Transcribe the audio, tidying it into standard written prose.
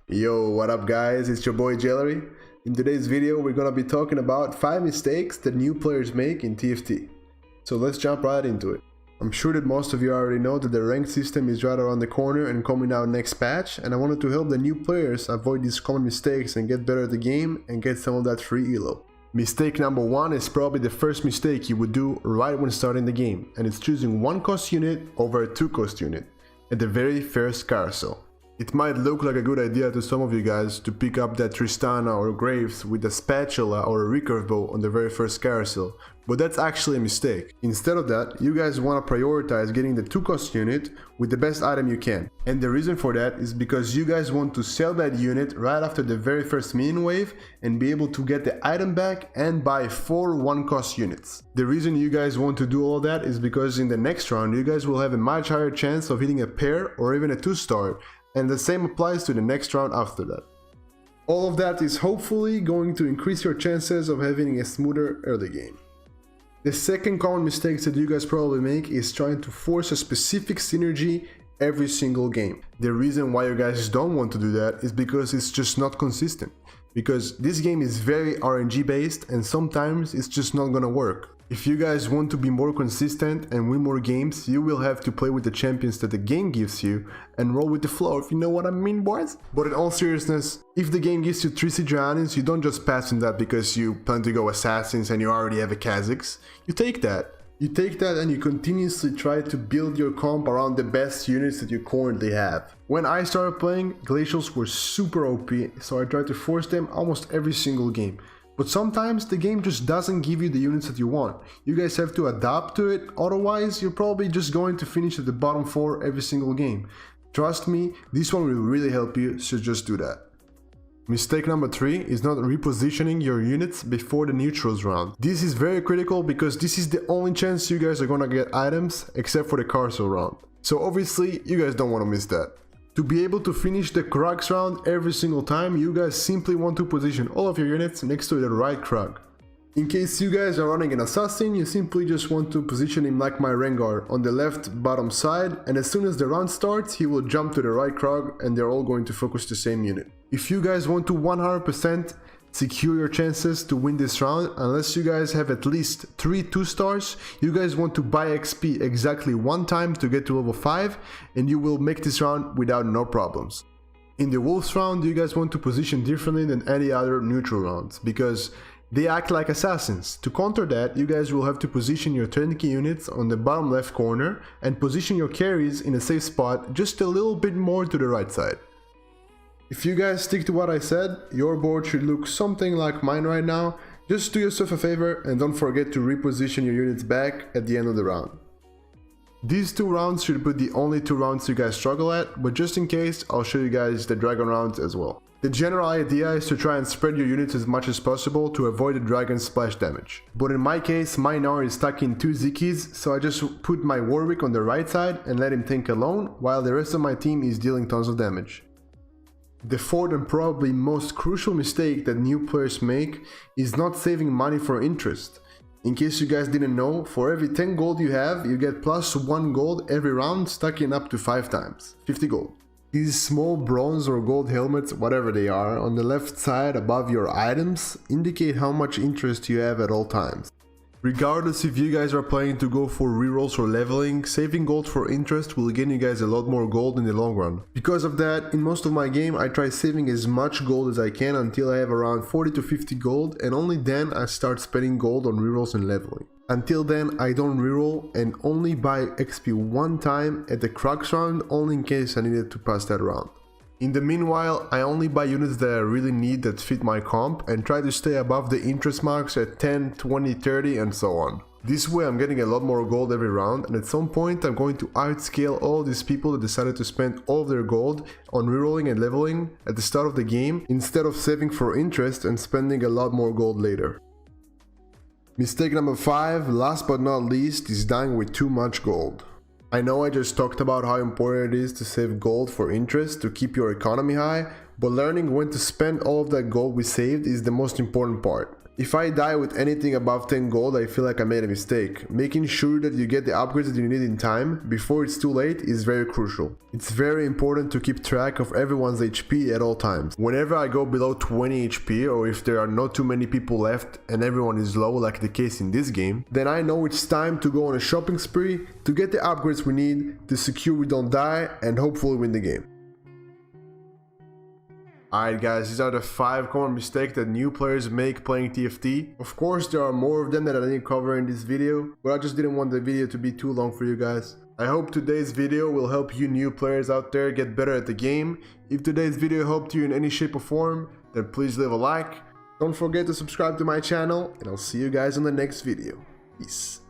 Yo, what up guys, it's your boy Jellery. In today's video we're gonna be talking about 5 mistakes that new players make in TFT. So let's jump right into it. I'm sure that most of you already know that the ranked system is right around the corner and coming out next patch, and I wanted to help the new players avoid these common mistakes and get better at the game and get some of that free elo. Mistake number 1 is probably the first mistake you would do right when starting the game, and it's choosing 1 cost unit over a 2 cost unit at the very first carousel. It might look like a good idea to some of you guys to pick up that Tristana or Graves with a spatula or a recurve bow on the very first carousel, but that's actually a mistake. Instead of that, you guys want to prioritize getting the 2 cost unit with the best item you can. And the reason for that is because you guys want to sell that unit right after the very first minion wave and be able to get the item back and buy 4 1 cost units. The reason you guys want to do all of that is because in the next round you guys will have a much higher chance of hitting a pair or even a 2-star, and the same applies to the next round after that. All of that is hopefully going to increase your chances of having a smoother early game. The second common mistake that you guys probably make is trying to force a specific synergy every single game. The reason why you guys don't want to do that is because it's just not consistent. Because this game is very RNG based and sometimes it's just not gonna work. If you guys want to be more consistent and win more games, you will have to play with the champions that the game gives you and roll with the flow, if you know what I mean, boys. But in all seriousness, if the game gives you 3 Sidrianis, you don't just pass on that because you plan to go Assassins and you already have a Kha'Zix. You take that. You take that and you continuously try to build your comp around the best units that you currently have. When I started playing, Glacials were super OP, so I tried to force them almost every single game. But sometimes the game just doesn't give you the units that you want. You guys have to adapt to it, otherwise you're probably just going to finish at the bottom 4 every single game. Trust me, this one will really help you, so just do that. Mistake number 3 is not repositioning your units before the neutrals round. This is very critical because this is the only chance you guys are gonna get items except for the carousel round. So obviously you guys don't want to miss that. To be able to finish the Krugs round every single time, you guys simply want to position all of your units next to the right Krug. In case you guys are running an assassin, you simply just want to position him like my Rengar on the left bottom side, and as soon as the round starts he will jump to the right Krug and they're all going to focus the same unit. If you guys want to 100% secure your chances to win this round, unless you guys have at least 3 2-stars, you guys want to buy XP exactly 1 time to get to level 5 and you will make this round without no problems. In the Wolves round, you guys want to position differently than any other neutral rounds because they act like assassins. To counter that, you guys will have to position your turnkey units on the bottom left corner and position your carries in a safe spot just a little bit more to the right side. If you guys stick to what I said, your board should look something like mine right now. Just do yourself a favor and don't forget to reposition your units back at the end of the round. These 2 rounds should be the only 2 rounds you guys struggle at, but just in case, I'll show you guys the dragon rounds as well. The general idea is to try and spread your units as much as possible to avoid the dragon splash damage. But in my case, my Gnar is stuck in 2 Zikis, so I just put my Warwick on the right side and let him tank alone, while the rest of my team is dealing tons of damage. The fourth and probably most crucial mistake that new players make is not saving money for interest. In case you guys didn't know, for every 10 gold you have, you get plus 1 gold every round, stacking up to 5 times, 50 gold. These small bronze or gold helmets, whatever they are, on the left side above your items indicate how much interest you have at all times. Regardless if you guys are planning to go for rerolls or leveling, saving gold for interest will gain you guys a lot more gold in the long run. Because of that, in most of my game I try saving as much gold as I can until I have around 40 to 50 gold, and only then I start spending gold on rerolls and leveling. Until then I don't reroll and only buy XP 1 time at the Krugs round, only in case I needed to pass that round. In the meanwhile, I only buy units that I really need that fit my comp and try to stay above the interest marks at 10, 20, 30 and so on. This way I'm getting a lot more gold every round, and at some point I'm going to outscale all these people that decided to spend all of their gold on rerolling and leveling at the start of the game instead of saving for interest and spending a lot more gold later. Mistake number 5, last but not least, is dying with too much gold. I know I just talked about how important it is to save gold for interest to keep your economy high, but learning when to spend all of that gold we saved is the most important part. If I die with anything above 10 gold, I feel like I made a mistake. Making sure that you get the upgrades that you need in time before it's too late is very crucial. It's very important to keep track of everyone's HP at all times. Whenever I go below 20 HP, or if there are not too many people left and everyone is low like the case in this game, then I know it's time to go on a shopping spree to get the upgrades we need to secure we don't die and hopefully win the game. Alright guys, these are the 5 common mistakes that new players make playing TFT. Of course there are more of them that I didn't cover in this video, but I just didn't want the video to be too long for you guys. I hope today's video will help you new players out there get better at the game. If today's video helped you in any shape or form, then please leave a like. Don't forget to subscribe to my channel, and I'll see you guys in the next video. Peace.